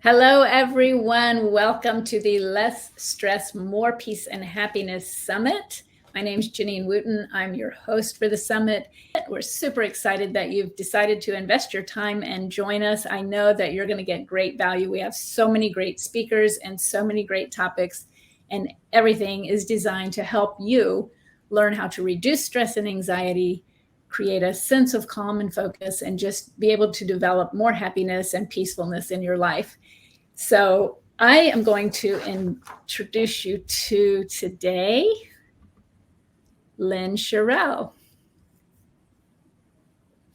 Hello, everyone. Welcome to the Less Stress, More Peace and Happiness Summit. My name is Janine Wooten. I'm your host for the summit. We're super excited that you've decided to invest your time and join us. I know that you're going to get great value. We have so many great speakers and so many great topics, and everything is designed to help you learn how to reduce stress and anxiety, create a sense of calm and focus, and just be able to develop more happiness and peacefulness in your life. So I am going to introduce you to today, Lynn Scheurell.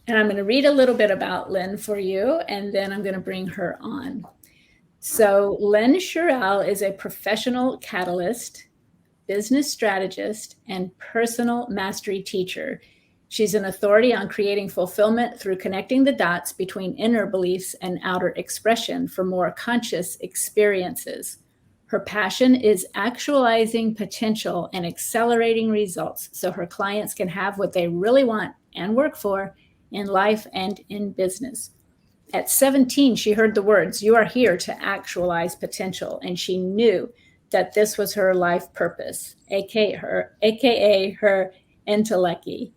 And I'm going to read a little bit about Lynn for you, and then I'm going to bring her on. So Lynn Scheurell is a professional catalyst, business strategist, and personal mastery teacher. She's an authority on creating fulfillment through connecting the dots between inner beliefs and outer expression for more conscious experiences. Her passion is actualizing potential and accelerating results so her clients can have what they really want and work for in life and in business. At 17, she heard the words, "You are here to actualize potential," and she knew that this was her life purpose, aka her enlightening.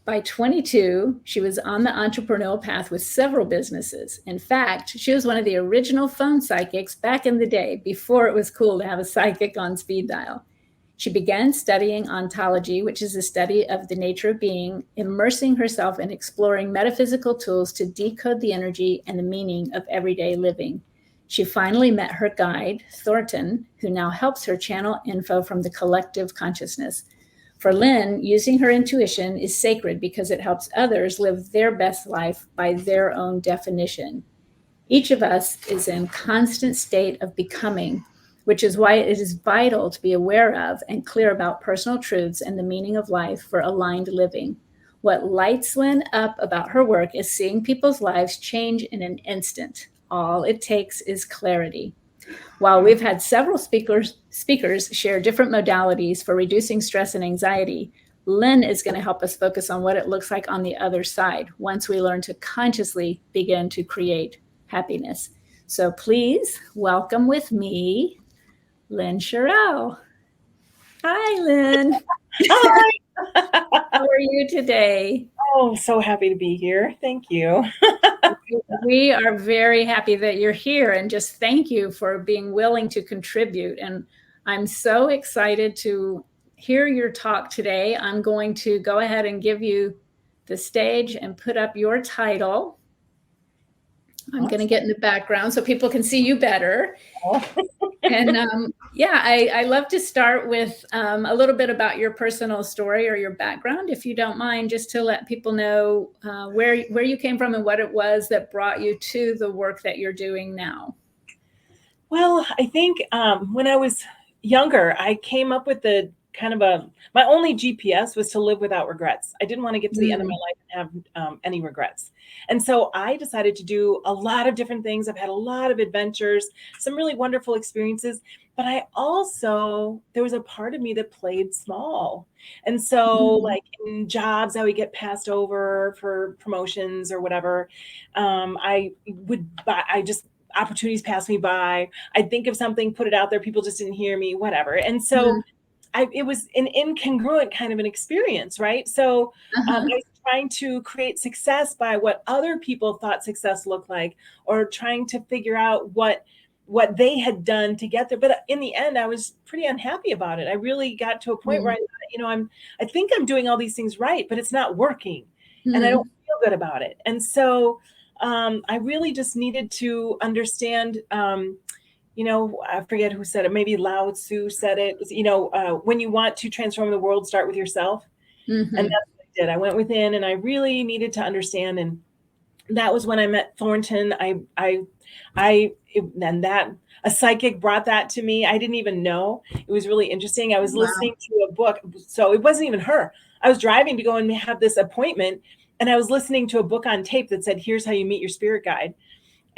By 22, she was on the entrepreneurial path with several businesses. In fact, she was one of the original phone psychics back in the day, before it was cool to have a psychic on speed dial. She began studying ontology, which is the study of the nature of being, immersing herself in exploring metaphysical tools to decode the energy and the meaning of everyday living. She finally met her guide, Thornton, who now helps her channel info from the collective consciousness. For Lynn, using her intuition is sacred because it helps others live their best life by their own definition. Each of us is in constant state of becoming, which is why it is vital to be aware of and clear about personal truths and the meaning of life for aligned living. What lights Lynn up about her work is seeing people's lives change in an instant. All it takes is clarity. While we've had several speakers share different modalities for reducing stress and anxiety, Lynn is going to help us focus on what it looks like on the other side once we learn to consciously begin to create happiness. So please welcome with me, Lynn Scheurell. Hi, Lynn. Hi. How are you today? Oh, so happy to be here. Thank you. We are very happy that you're here, and just thank you for being willing to contribute. And I'm so excited to hear your talk today. I'm going to go ahead and give you the stage and put up your title. I'm going to get in the background so people can see you better. And I love to start with a little bit about your personal story or your background, if you don't mind, just to let people know where you came from and what it was that brought you to the work that you're doing now. Well, I think when I was younger, I came up with the kind of my only GPS was to live without regrets. I didn't want to get to the end of my life and have any regrets. And so I decided to do a lot of different things. I've had a lot of adventures, some really wonderful experiences, but there was a part of me that played small. And so like in jobs, I would get passed over for promotions or whatever. Opportunities pass me by. I'd think of something, put it out there. People just didn't hear me, whatever. And so it was an incongruent kind of an experience, right? So I was trying to create success by what other people thought success looked like, or trying to figure out what they had done to get there. But in the end, I was pretty unhappy about it. I really got to a point where I think I'm doing all these things right, but it's not working, and I don't feel good about it. And so I really just needed to understand, I forget who said it, maybe Lao Tzu said it, when you want to transform the world, start with yourself. And that's what I did. I went within and I really needed to understand. And that was when I met Thornton. A psychic brought that to me. I didn't even know. It was really interesting. I was listening to a book. So it wasn't even her. I was driving to go and have this appointment, and I was listening to a book on tape that said, "Here's how you meet your spirit guide."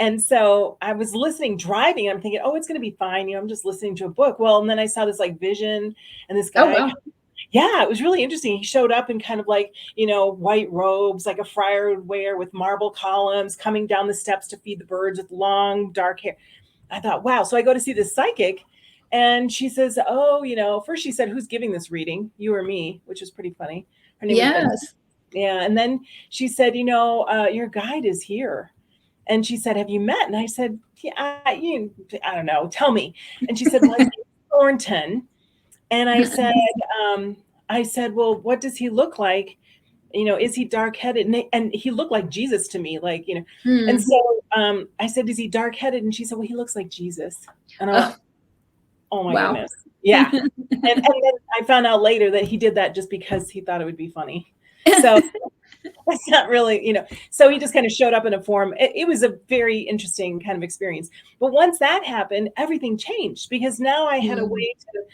And so I was listening, driving, and I'm thinking, oh, it's going to be fine. I'm just listening to a book. Well, and then I saw this like vision, and this guy Yeah, it was really interesting. He showed up in kind of like, white robes, like a friar would wear, with marble columns, coming down the steps to feed the birds with long, dark hair. I thought, wow. So I go to see this psychic, and she says, oh, first she said, who's giving this reading? You or me, which is pretty funny. Her name was Ben. Yes. Yeah. And then she said, your guide is here. And she said, have you met? And I said, yeah, I don't know. Tell me. And she said, well, his name's Thornton. And I said, well, what does he look like? Is he dark-headed? And he looked like Jesus to me, like, And so I said, is he dark-headed? And she said, well, he looks like Jesus. And I went, oh my goodness. Yeah. and then I found out later that he did that just because he thought it would be funny. So that's not really, so he just kind of showed up in a form. It was a very interesting kind of experience. But once that happened, everything changed, because now I had a way to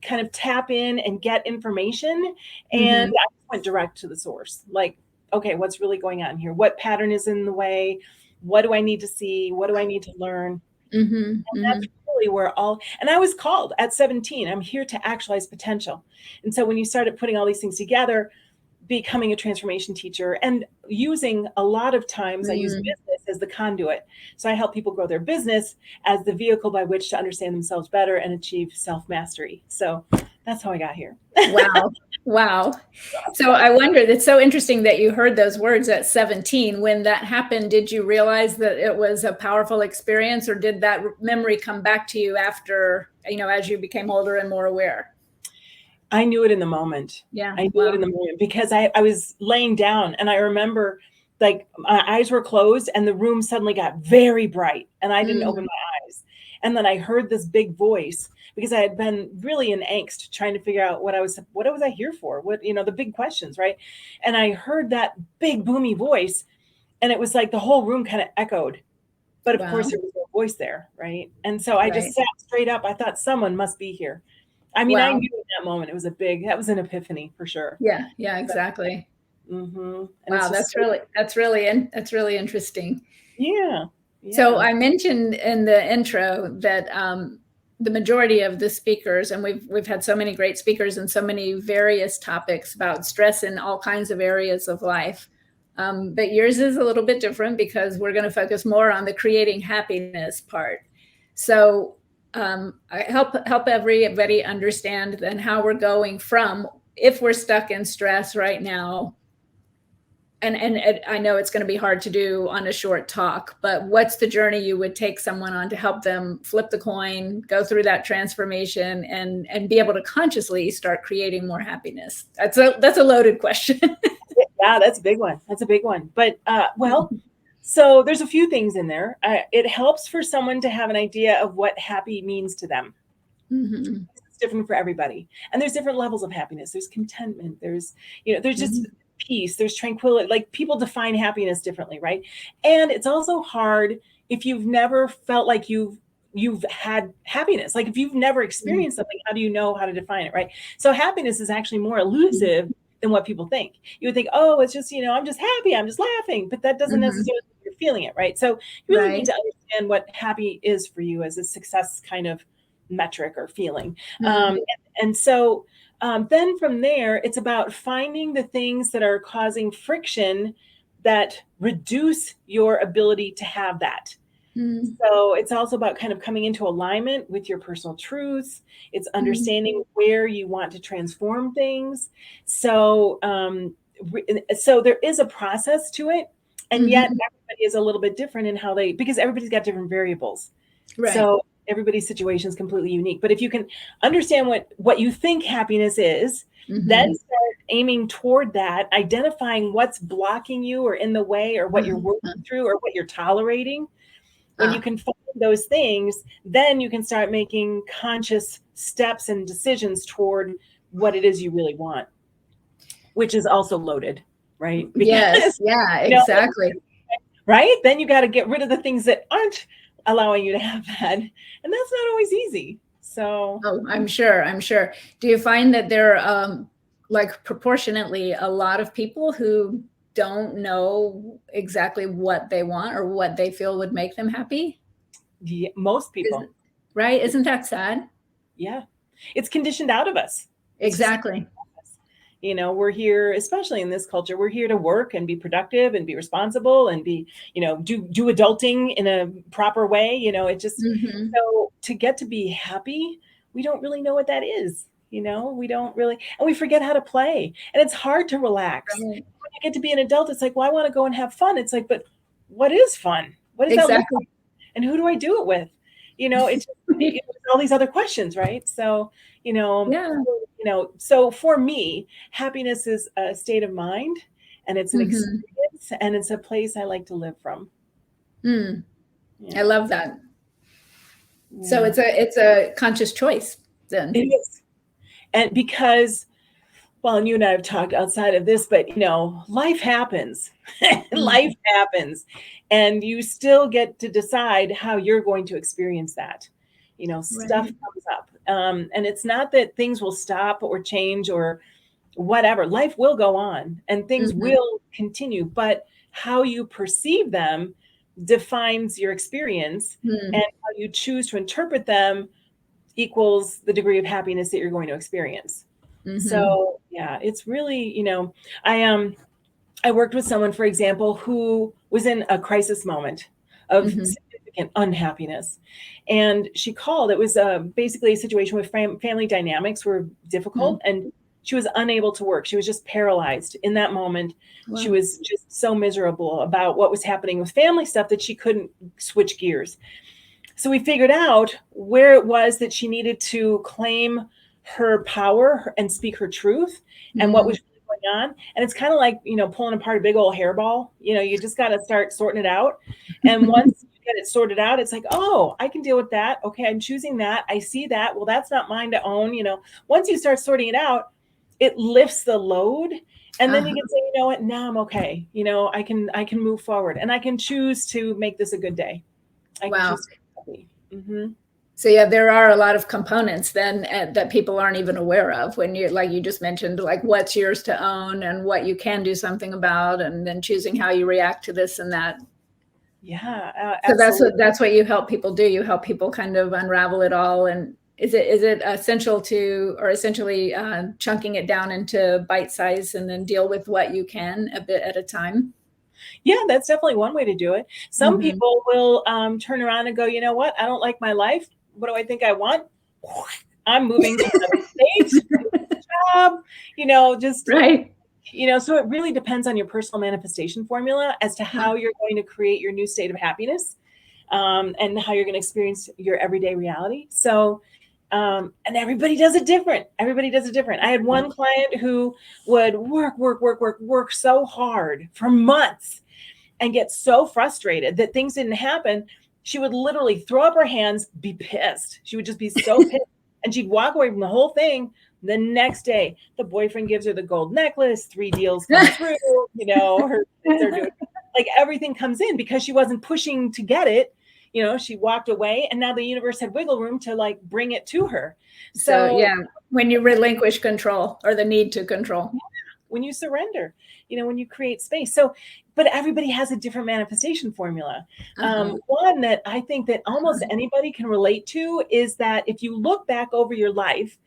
kind of tap in and get information. And I went direct to the source. Like, okay, what's really going on here? What pattern is in the way? What do I need to see? What do I need to learn? And that's really where and I was called at 17. I'm here to actualize potential. And so when you started putting all these things together, becoming a transformation teacher, and using a lot of times I use business as the conduit. So I help people grow their business as the vehicle by which to understand themselves better and achieve self-mastery. So that's how I got here. Wow. So I wondered, it's so interesting that you heard those words at 17. When that happened, did you realize that it was a powerful experience, or did that memory come back to you after, as you became older and more aware? I knew it in the moment. Yeah. I knew it in the moment, because I was laying down, and I remember, like, my eyes were closed and the room suddenly got very bright, and I didn't open my eyes. And then I heard this big voice, because I had been really in angst trying to figure out what was I here for? What, the big questions, right? And I heard that big boomy voice, and it was like the whole room kind of echoed. But of course there was no voice there, right? And so I just sat straight up. I thought, someone must be here. I mean, I knew in that moment that was an epiphany for sure. Yeah, exactly. Wow, that's really interesting. Yeah. So I mentioned in the intro that the majority of the speakers, and we've had so many great speakers and so many various topics about stress in all kinds of areas of life. But yours is a little bit different, because we're going to focus more on the creating happiness part. So I help everybody understand then how we're going from, if we're stuck in stress right now, and I know it's going to be hard to do on a short talk, but what's the journey you would take someone on to help them flip the coin, go through that transformation, and be able to consciously start creating more happiness? That's a loaded question. Yeah, that's a big one. But so there's a few things in there. It helps for someone to have an idea of what happy means to them. It's different for everybody, and there's different levels of happiness. There's contentment. There's just peace. There's tranquility. Like, people define happiness differently, right? And it's also hard if you've never felt like you've had happiness. Like, if you've never experienced something, how do you know how to define it, right? So happiness is actually more elusive than what people think. You would think, oh, it's just, I'm just happy, I'm just laughing, but that doesn't necessarily mean you're feeling it, right? So you really need to understand what happy is for you as a success kind of metric or feeling. And so then from there, it's about finding the things that are causing friction that reduce your ability to have that. So it's also about kind of coming into alignment with your personal truths. It's understanding where you want to transform things. So there is a process to it, and yet everybody is a little bit different in how because everybody's got different variables. Right. So everybody's situation is completely unique. But if you can understand what you think happiness is, then start aiming toward that, identifying what's blocking you or in the way, or what you're working through, or what you're tolerating. When you can find those things, then you can start making conscious steps and decisions toward what it is you really want, which is also loaded, right? Because, exactly. Right? Then you got to get rid of the things that aren't allowing you to have that. And that's not always easy. So, I'm sure. Do you find that there are like proportionately a lot of people who don't know exactly what they want or what they feel would make them happy? Yeah, most people. Right? Isn't that sad? Yeah. It's conditioned out of us. Exactly. We're here, especially in this culture, we're here to work and be productive and be responsible and be, do adulting in a proper way. So to get to be happy, we don't really know what that is. We don't really, and we forget how to play, and it's hard to relax. Right. When you get to be an adult, it's like, well, I want to go and have fun. It's like, but what is fun? What does that look like? And who do I do it with? It's all these other questions, right? So, so for me, happiness is a state of mind, and it's an experience, and it's a place I like to live from. I love that. Yeah. So it's a conscious choice then. It is. And because, well, and you and I have talked outside of this, but life happens. Life happens. And you still get to decide how you're going to experience that. Stuff comes up. And it's not that things will stop or change or whatever. Life will go on and things will continue, but how you perceive them defines your experience, and how you choose to interpret them equals the degree of happiness that you're going to experience. So yeah, it's really, I worked with someone, for example, who was in a crisis moment of significant unhappiness. And she called. It was basically a situation where family dynamics were difficult, and she was unable to work. She was just paralyzed in that moment. Wow. She was just so miserable about what was happening with family stuff that she couldn't switch gears. So we figured out where it was that she needed to claim her power and speak her truth and what was really going on. And it's kind of like, pulling apart a big old hairball. You just got to start sorting it out. And once you get it sorted out, it's like, oh, I can deal with that. Okay, I'm choosing that. I see that. Well, that's not mine to own. Once you start sorting it out, it lifts the load. And then you can say, you know what, now I'm okay. I can move forward, and I can choose to make this a good day. Wow. So yeah, there are a lot of components then that people aren't even aware of when you, like you just mentioned, like what's yours to own and what you can do something about, and then choosing how you react to this and that. Yeah. So that's what you help people do. You help people kind of unravel it all. And is it essentially chunking it down into bite size and then deal with what you can a bit at a time? Yeah, that's definitely one way to do it. Some people will turn around and go, you know what? I don't like my life. What do I think I want? I'm moving to another state, job, just right. So it really depends on your personal manifestation formula as to how you're going to create your new state of happiness, and how you're going to experience your everyday reality. So, and everybody does it different. I had one client who would work so hard for months and get so frustrated that things didn't happen. She would literally throw up her hands, be pissed. She would just be so pissed, and she'd walk away from the whole thing. The next day, the boyfriend gives her the gold necklace, 3 deals come through, her kids are doing, like, everything comes in because she wasn't pushing to get it. She walked away, and now the universe had wiggle room to like bring it to her. So yeah, when you relinquish control or the need to control. When you surrender, when you create space. So, but everybody has a different manifestation formula. One that I think that almost anybody can relate to is that if you look back over your life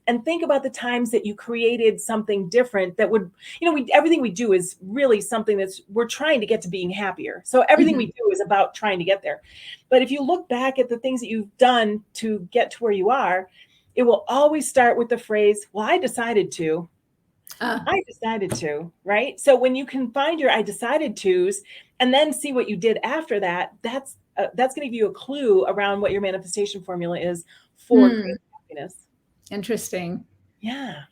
and think about the times that you created something different that would, everything we do is really something we're trying to get to being happier. So everything we do is about trying to get there. But if you look back at the things that you've done to get to where you are, it will always start with the phrase, well, I decided to. I decided to, right? So when you can find your I decided to's and then see what you did after that, that's going to give you a clue around what your manifestation formula is for creating happiness. Interesting. Yeah.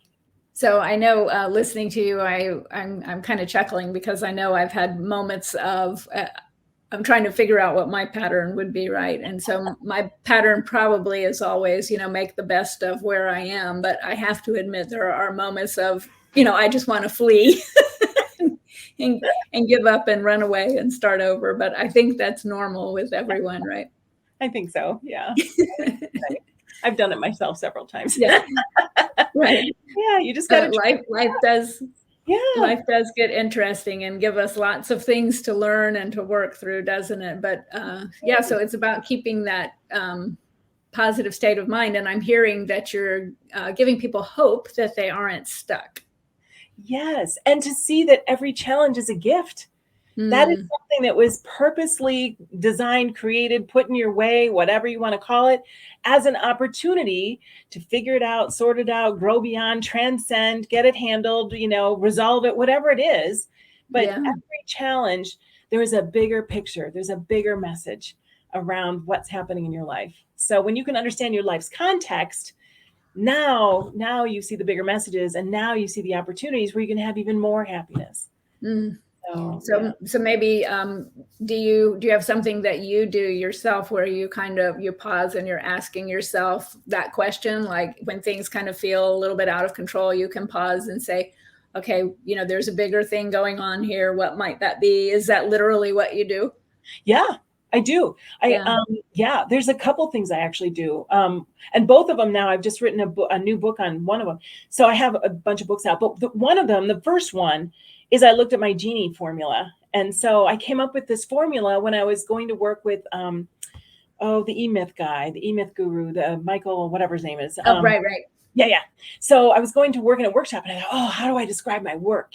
So I know listening to you, I'm kind of chuckling because I know I've had moments of I'm trying to figure out what my pattern would be, right? And so my pattern probably is always, make the best of where I am. But I have to admit there are moments of, I just want to flee and give up and run away and start over. But I think that's normal with everyone, right? I think so. Yeah. I've done it myself several times. Yeah. Right. Yeah. You just got to life does. Yeah. Life does get interesting and give us lots of things to learn and to work through, doesn't it? But yeah, so it's about keeping that positive state of mind. And I'm hearing that you're giving people hope that they aren't stuck. Yes. And to see that every challenge is a gift. That is something that was purposely designed, created, put in your way, whatever you want to call it, as an opportunity to figure it out, sort it out, grow beyond, transcend, get it handled, resolve it, whatever it is. But Yeah. every challenge, there is a bigger picture. There's a bigger message around what's happening in your life. So when you can understand your life's context, now you see the bigger messages, and now you see the opportunities where you can have even more happiness. So maybe do you have something that you do yourself where you you pause and you're asking yourself that question, like when things kind of feel a little bit out of control, you can pause and say, okay, there's a bigger thing going on here. What might that be? Is that literally what you do? Yeah, I do. There's a couple things I actually do. And both of them now, I've just written a new book on one of them. So I have a bunch of books out, but one of them, the first one, is I looked at my genie formula. And so I came up with this formula when I was going to work with, the E-Myth guy, the E-Myth guru, the Michael, whatever his name is. Right. Yeah. So I was going to work in a workshop, and I thought, how do I describe my work?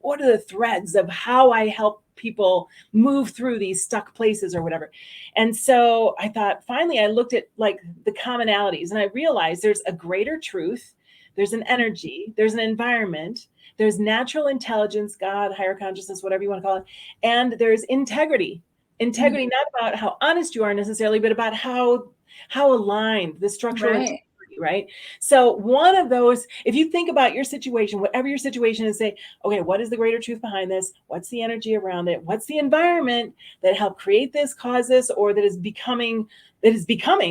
What are the threads of how I help people move through these stuck places or whatever? And so I thought, finally, I looked at like the commonalities, and I realized there's a greater truth, there's an energy, there's an environment, there's natural intelligence, God, higher consciousness, whatever you want to call it, and there's integrity. Integrity, not about how honest you are necessarily, but about how aligned the structural integrity, right? So one of those, if you think about your situation, whatever your situation is, say, okay, what is the greater truth behind this? What's the energy around it? What's the environment that helped create this, cause this, or that is becoming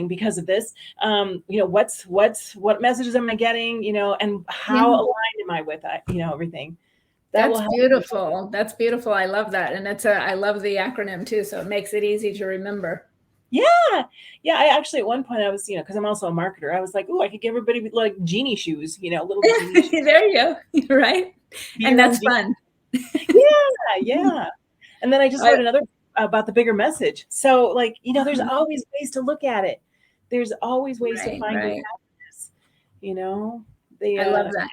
because of this? What messages am I getting? And how aligned am I with that? Everything. That's beautiful. That's beautiful. I love that. And I love the acronym too. So it makes it easy to remember. Yeah. I actually, at one point I was, because I'm also a marketer, I was like, I could give everybody like genie shoes, little genie shoes. There you go. Right. And that's fun. Yeah. And then I just wrote another about the bigger message. So there's always ways to look at it. There's always ways to find your happiness. I love that.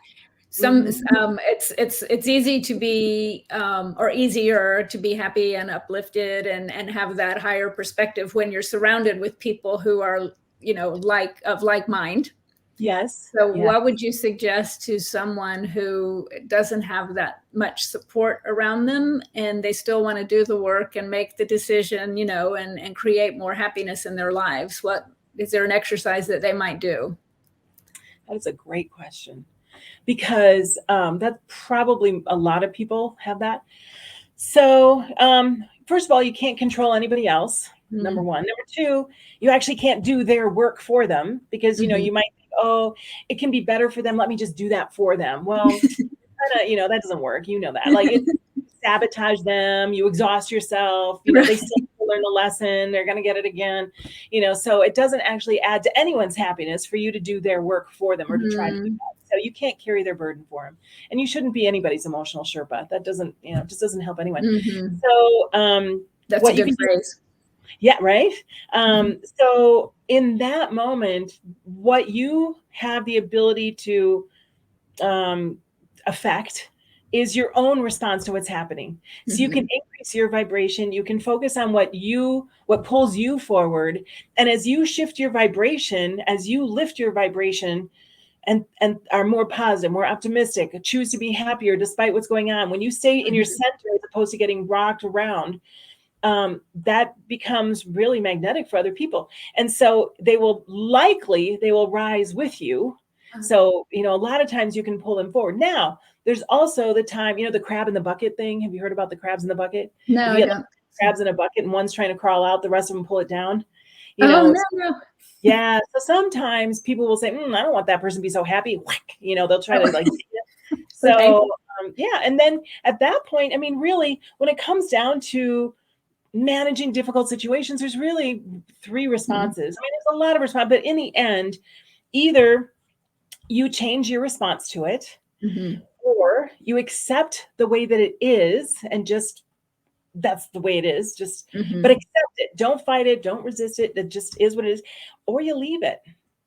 It's easy to be or easier to be happy and uplifted and have that higher perspective when you're surrounded with people who are like mind. Yes. So what would you suggest to someone who doesn't have that much support around them and they still want to do the work and make the decision, and create more happiness in their lives? What is there an exercise that they might do? That is a great question. Because that probably a lot of people have that. So first of all, you can't control anybody else. Number one. Number two, you actually can't do their work for them because, you might think, it can be better for them. Let me just do that for them. Well, that doesn't work. That. Like you sabotage them, you exhaust yourself, they still learn the lesson, they're going to get it again, so it doesn't actually add to anyone's happiness for you to do their work for them or to try to do that. So you can't carry their burden for them, and you shouldn't be anybody's emotional Sherpa. That doesn't, just doesn't help anyone. So that's a good phrase. Yeah, right. So in that moment, what you have the ability to affect is your own response to what's happening. So you can increase your vibration. You can focus on what pulls you forward. And as you shift your vibration, as you lift your vibration and are more positive, more optimistic, choose to be happier despite what's going on. When you stay in your center, as opposed to getting rocked around, that becomes really magnetic for other people. And so they will rise with you. So, a lot of times you can pull them forward. Now, there's also the time, the crab in the bucket thing. Have you heard about the crabs in the bucket? No, I don't. Crabs in a bucket and one's trying to crawl out, the rest of them pull it down. No. Yeah. So sometimes people will say, I don't want that person to be so happy. Whack, they'll try to so, And then at that point, really, when it comes down to managing difficult situations, there's really three responses. There's a lot of response, but in the end, either you change your response to it, or you accept the way that it is and just that's the way it is, but accept it. Don't fight it. Don't resist it. It just is what it is. Or you leave it,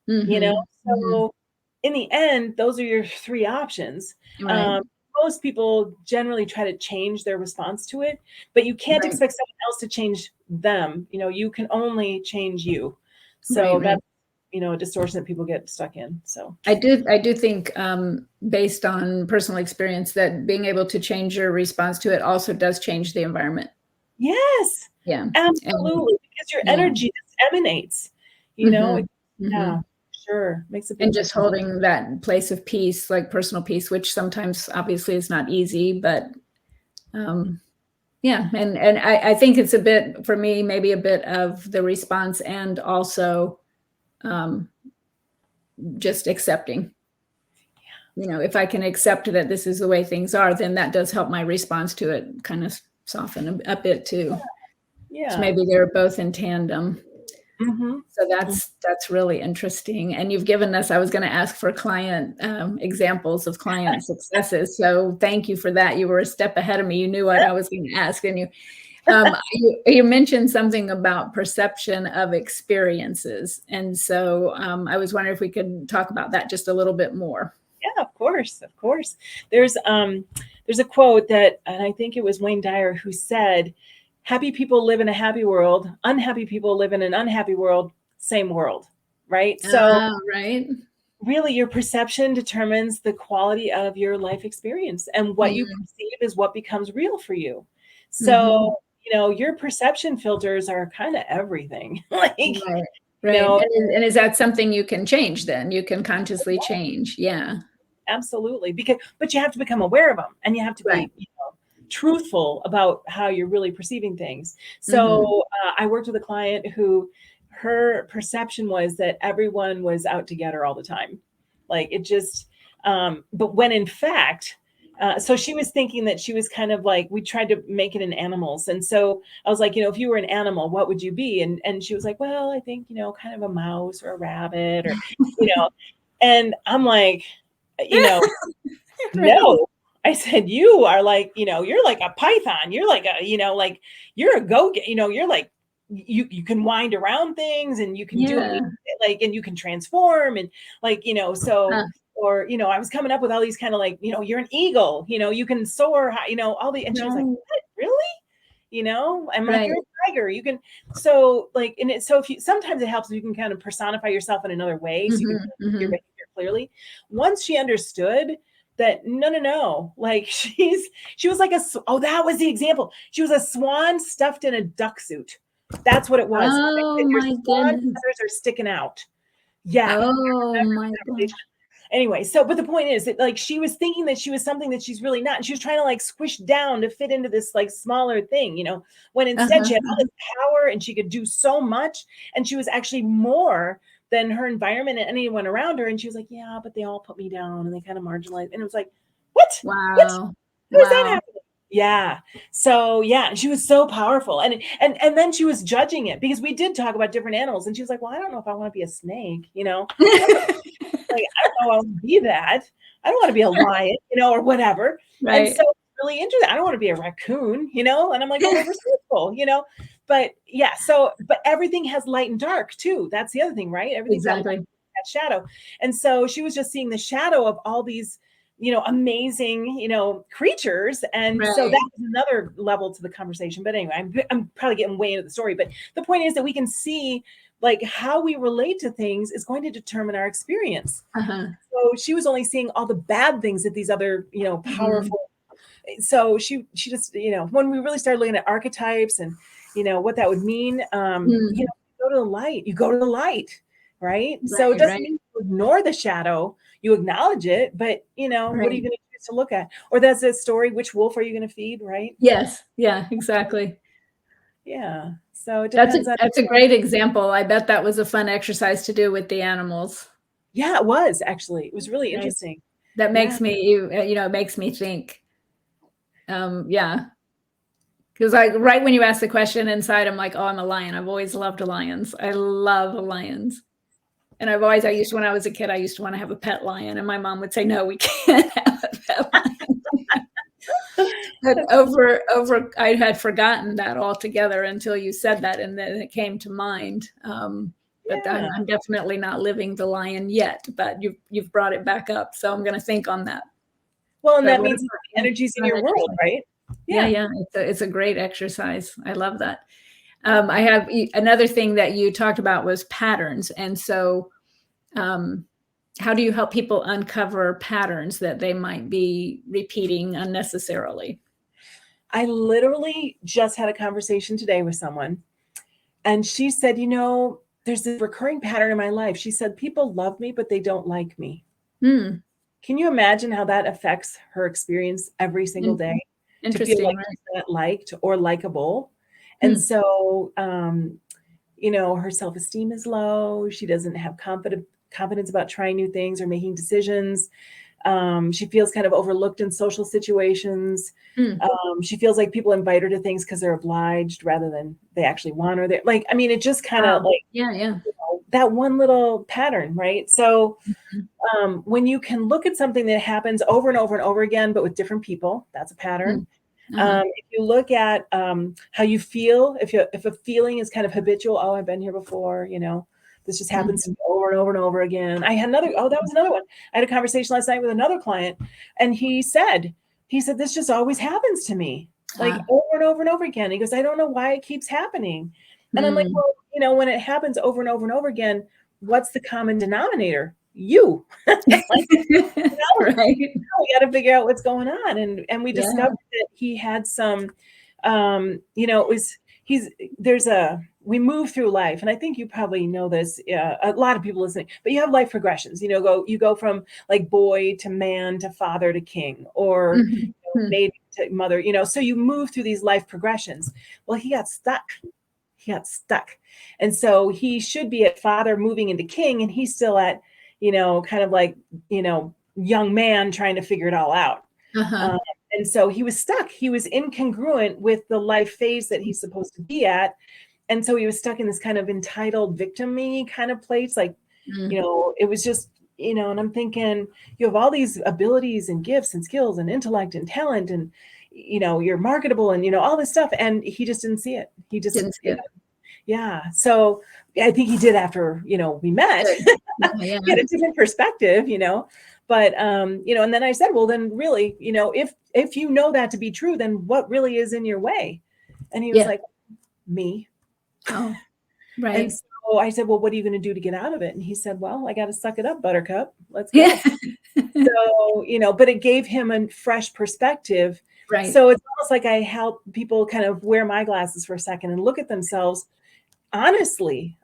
So in the end, those are your three options. Right. most people generally try to change their response to it, but you can't Right. expect someone else to change them. You can only change you. So Right. that's, a distortion that people get stuck in. So I do think, based on personal experience, that being able to change your response to it also does change the environment. yes, Yeah. absolutely. Because your Yeah. energy just emanates, yeah, sure. Makes a big And just difference. holding that place of peace, like personal peace, which sometimes obviously is not easy, but yeah. And I think it's a bit, for me, maybe a bit of the response, and also just accepting. If I can accept that this is the way things are, then that does help my response to it kind of soften a bit too. So Yeah. maybe they're both in tandem. Mm-hmm. So that's really interesting. And you've given us, I was going to ask for client examples of client successes. So thank you for that. You were a step ahead of me. You knew what I was going to ask. And you mentioned something about perception of experiences. And so I was wondering if we could talk about that just a little bit more. Yeah, of course, of course. There's a quote that, and I think it was Wayne Dyer who said, "Happy people live in a happy world. Unhappy people live in an unhappy world. Same world." Right. So Right. really, your perception determines the quality of your life experience, and what you perceive is what becomes real for you. So your perception filters are kind of everything. Like, Right. Right. And is that something you can change then? You can consciously change. Yeah. absolutely. But you have to become aware of them, and you have to Right. be, truthful about how you're really perceiving things. So I worked with a client who, her perception was that everyone was out to get her all the time. Like, it just, but when in fact, so she was thinking that she was kind of like, we tried to make it in animals. And so I was like, if you were an animal, what would you be? And she was like, well, I think, kind of a mouse or a rabbit, or, and I'm like, Right. no. I said, you are like, you're like a python. You're like like you're a go-get, you're like, you can wind around things, and you can do Yeah. like, and you can transform, and like, so, Huh. or, I was coming up with all these kind of like, you're an eagle, you can soar high, all the, and she was like, Right. what, really? I'm like, Right. you're a tiger. You can, so like, and it, so if you, sometimes it helps if you can kind of personify yourself in another way, so you can see your behavior clearly. Once she understood that, no, like, she was like that was the example. She was a swan stuffed in a duck suit. That's what it was. Oh Your my swan goodness. feathers are sticking out. Yeah. Oh my God. Anyway, so, but the point is that, like, she was thinking that she was something that she's really not. And she was trying to like squish down to fit into this like smaller thing, when instead she had all this power, and she could do so much. And she was actually more than her environment and anyone around her. And she was like, yeah, but they all put me down, and they kind of marginalized. And it was like, what? Wow. How is that Wow. happening? Yeah. So yeah, she was so powerful. And then she was judging it, because we did talk about different animals, and she was like, well, I don't know if I want to be a snake, like, I don't know, I want to be that. I don't want to be a lion, or whatever. And Right. so it's really interesting. I don't want to be a raccoon, and I'm like, well, we're respectful, but yeah. So, but everything has light and dark too. That's the other thing, right? Everything's got light Exactly. and shadow. And so she was just seeing the shadow of all these, amazing, creatures. And so Right. that was another level to the conversation. But anyway, I'm probably getting way into the story, but the point is that we can see, like, how we relate to things is going to determine our experience. So she was only seeing all the bad things that these other, powerful. So she just, when we really started looking at archetypes and, what that would mean, go to the light. You go to the light, right? So it Right. doesn't Right. mean you ignore the shadow. You acknowledge it, but, what are you Right. going to choose to look at? Or that's a story. Which wolf are you going to feed, right? Yes. Yeah, exactly. Yeah. So it That's depends on. a great example. I bet that was a fun exercise to do with the animals. Yeah, it was actually. It was really Right. interesting. That Yeah. makes me, it makes me think. Yeah. Because right when you ask the question inside, I'm like, oh, I'm a lion. I've always loved lions. I love lions. And I used to, when I was a kid, I used to want to have a pet lion. And my mom would say, no, we can't have a pet lion. But I had forgotten that altogether until you said that, and then it came to mind. But Yeah. I'm definitely not living the lion yet. But you've brought it back up, so I'm going to think on that. Well, and But that means the energy's in your world, right? Yeah. It's a great exercise. I love that. I have another thing that you talked about was patterns. And so how do you help people uncover patterns that they might be repeating unnecessarily? I literally just had a conversation today with someone, and she said, there's this recurring pattern in my life. She said, people love me, but they don't like me. Hmm. Can you imagine how that affects her experience every single day? To feel Interesting, like right? she's not liked or likable. And Hmm. so, her self-esteem is low. She doesn't have confidence about trying new things or making decisions. She feels kind of overlooked in social situations. Hmm. She feels like people invite her to things because they're obliged rather than they actually want her there. Like, I mean, it just kind of Wow. Yeah. that one little pattern, right? So Mhm. when you can look at something that happens over and over and over again, but with different people, that's a pattern. If you look at how you feel, if a feeling is kind of habitual, oh, I've been here before, this just happens to me over and over and over again. I had that was another one. I had a conversation last night with another client, and he said, this just always happens to me, like over and over and over again. He goes, I don't know why it keeps happening. And I'm like, well, when it happens over and over and over again, what's the common denominator? You. Like, Right. we got to figure out what's going on. And we discovered that he had some, we move through life. And I think you probably know this, a lot of people listening, but you have life progressions, you go from like boy to man to father to king, or maid to mother, so you move through these life progressions. Well, he got stuck. And so he should be at father moving into king, and he's still at, kind of like, young man trying to figure it all out. And so he was stuck. He was incongruent with the life phase that he's supposed to be at. And so he was stuck in this kind of entitled victim-y kind of place. Like, it was just, and I'm thinking, you have all these abilities and gifts and skills and intellect and talent, and, you're marketable and, all this stuff. And he just didn't see it. He just Didn't see it. Yeah. So I think he did after, we met. He had a different perspective, but, and then I said, well, then really, if you know that to be true, then what really is in your way? And he was like, me. Oh, right. And so I said, well, what are you going to do to get out of it? And he said, well, I got to suck it up, buttercup. Let's go. So, but it gave him a fresh perspective. Right. So it's almost like I help people kind of wear my glasses for a second and look at themselves honestly.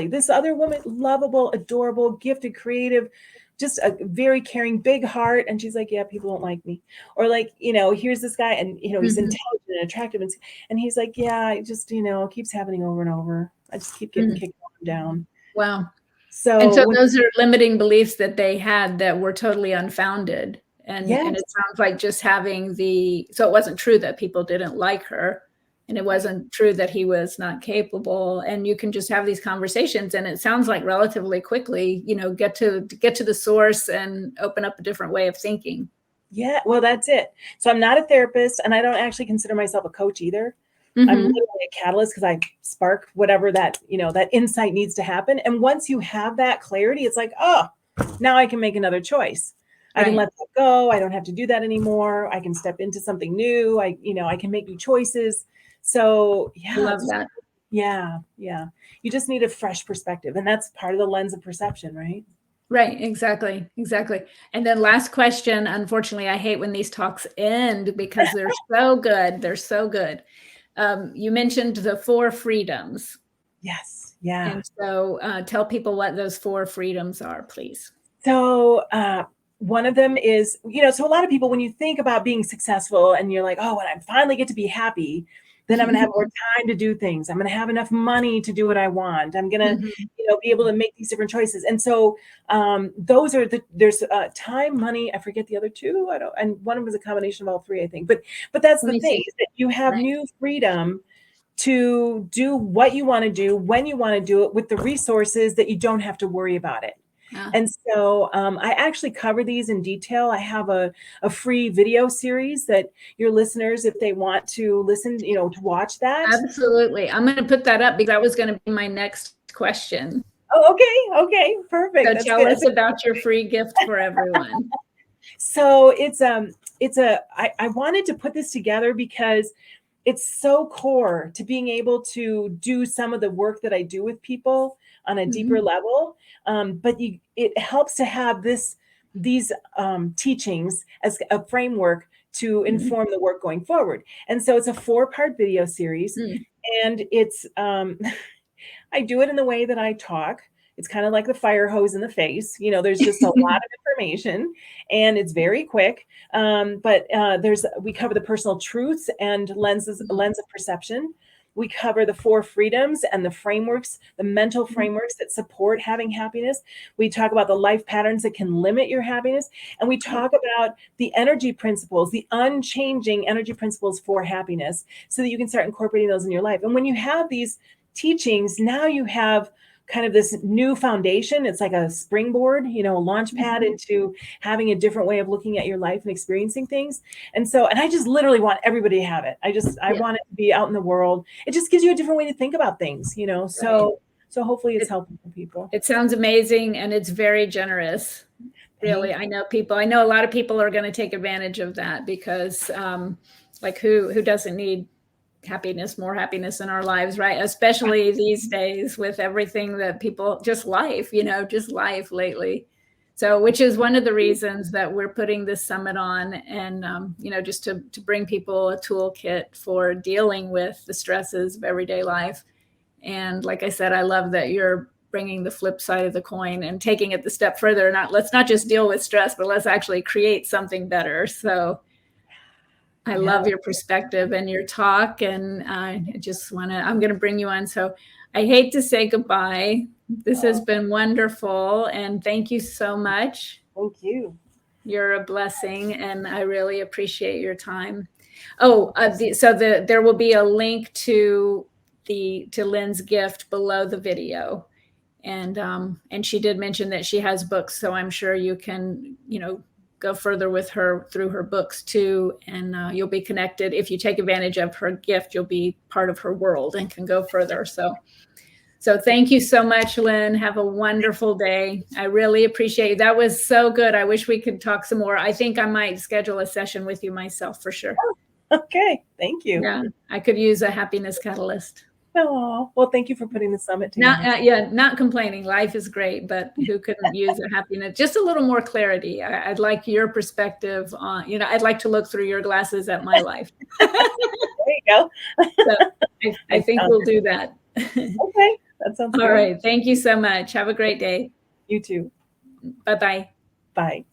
This other woman, lovable, adorable, gifted, creative, just a very caring, big heart. And she's like, yeah, people don't like me. Or like, here's this guy, and, he's intelligent and attractive. And he's like, yeah, it just, it keeps happening over and over. I just keep getting kicked down. Wow. So those are limiting beliefs that they had that were totally unfounded. And it sounds like just having so it wasn't true that people didn't like her, and it wasn't true that he was not capable. And you can just have these conversations, and it sounds like relatively quickly, get to the source and open up a different way of thinking. Yeah, well, that's it. So I'm not a therapist, and I don't actually consider myself a coach either. I'm literally a catalyst, because I spark whatever that, that insight needs to happen. And once you have that clarity, it's like, oh, now I can make another choice. I can let that go. I don't have to do that anymore. I can step into something new. I can make new choices. So yeah, I love that. Yeah. You just need a fresh perspective, and that's part of the lens of perception, right? Right. Exactly. And then last question. Unfortunately, I hate when these talks end because they're so good. They're so good. You mentioned the 4 freedoms. Yes. Yeah. And so tell people what those 4 freedoms are, please. So one of them is, so a lot of people, when you think about being successful and you're like, oh, when I finally get to be happy, then I'm going to have more time to do things. I'm going to have enough money to do what I want. I'm going to, be able to make these different choices. And so those are there's time, money. I forget the other 2. And one of them is a combination of all 3, I think. But that's the thing, is that you have new freedom to do what you want to do, when you want to do it, with the resources that you don't have to worry about it. And so I actually cover these in detail. I have a free video series that your listeners, if they want to listen, to watch that. Absolutely. I'm going to put that up because that was going to be my next question. Oh, okay. Perfect. So tell us about your free gift for everyone. So I wanted to put this together because it's so core to being able to do some of the work that I do with people on a deeper level. But it helps to have these teachings as a framework to inform the work going forward. And so it's a 4-part video series, and it's I do it in the way that I talk. It's kind of like the fire hose in the face. There's just a lot of information, and it's very quick. But we cover the personal truths and lens of perception. We cover the 4 freedoms and the frameworks, the mental frameworks that support having happiness. We talk about the life patterns that can limit your happiness. And we talk about the energy principles, the unchanging energy principles for happiness, so that you can start incorporating those in your life. And when you have these teachings, now you have kind of this new foundation. It's like a springboard, a launch pad into having a different way of looking at your life and experiencing things. And I just literally want everybody to have it. I want it to be out in the world. It just gives you a different way to think about things, so hopefully it's helping for people. It sounds amazing, and it's very generous. Really. I know a lot of people are going to take advantage of that, because like who doesn't need more happiness in our lives, right? Especially these days with everything that people, just life lately. So, which is one of the reasons that we're putting this summit on, and just to bring people a toolkit for dealing with the stresses of everyday life. And like I said, I love that you're bringing the flip side of the coin and taking it the step further. Let's not just deal with stress, but let's actually create something better. So I love your perspective and your talk, and I'm going to bring you on. So I hate to say goodbye. This has been wonderful, and thank you so much. Thank you. You're a blessing, and I really appreciate your time. There will be a link to Lynn's gift below the video. And she did mention that she has books, so I'm sure you can, go further with her through her books too. And you'll be connected. If you take advantage of her gift, you'll be part of her world and can go further. So thank you so much, Lynn. Have a wonderful day. I really appreciate it. That was so good. I wish we could talk some more. I think I might schedule a session with you myself for sure. Okay. Thank you. Yeah. I could use a happiness catalyst. Oh, well, thank you for putting the summit together. Not complaining. Life is great, but who couldn't use a happiness? Just a little more clarity. I'd like your perspective on, I'd like to look through your glasses at my life. There you go. So I think we'll do that. Okay. That sounds good. All right. Thank you so much. Have a great day. You too. Bye-bye. Bye.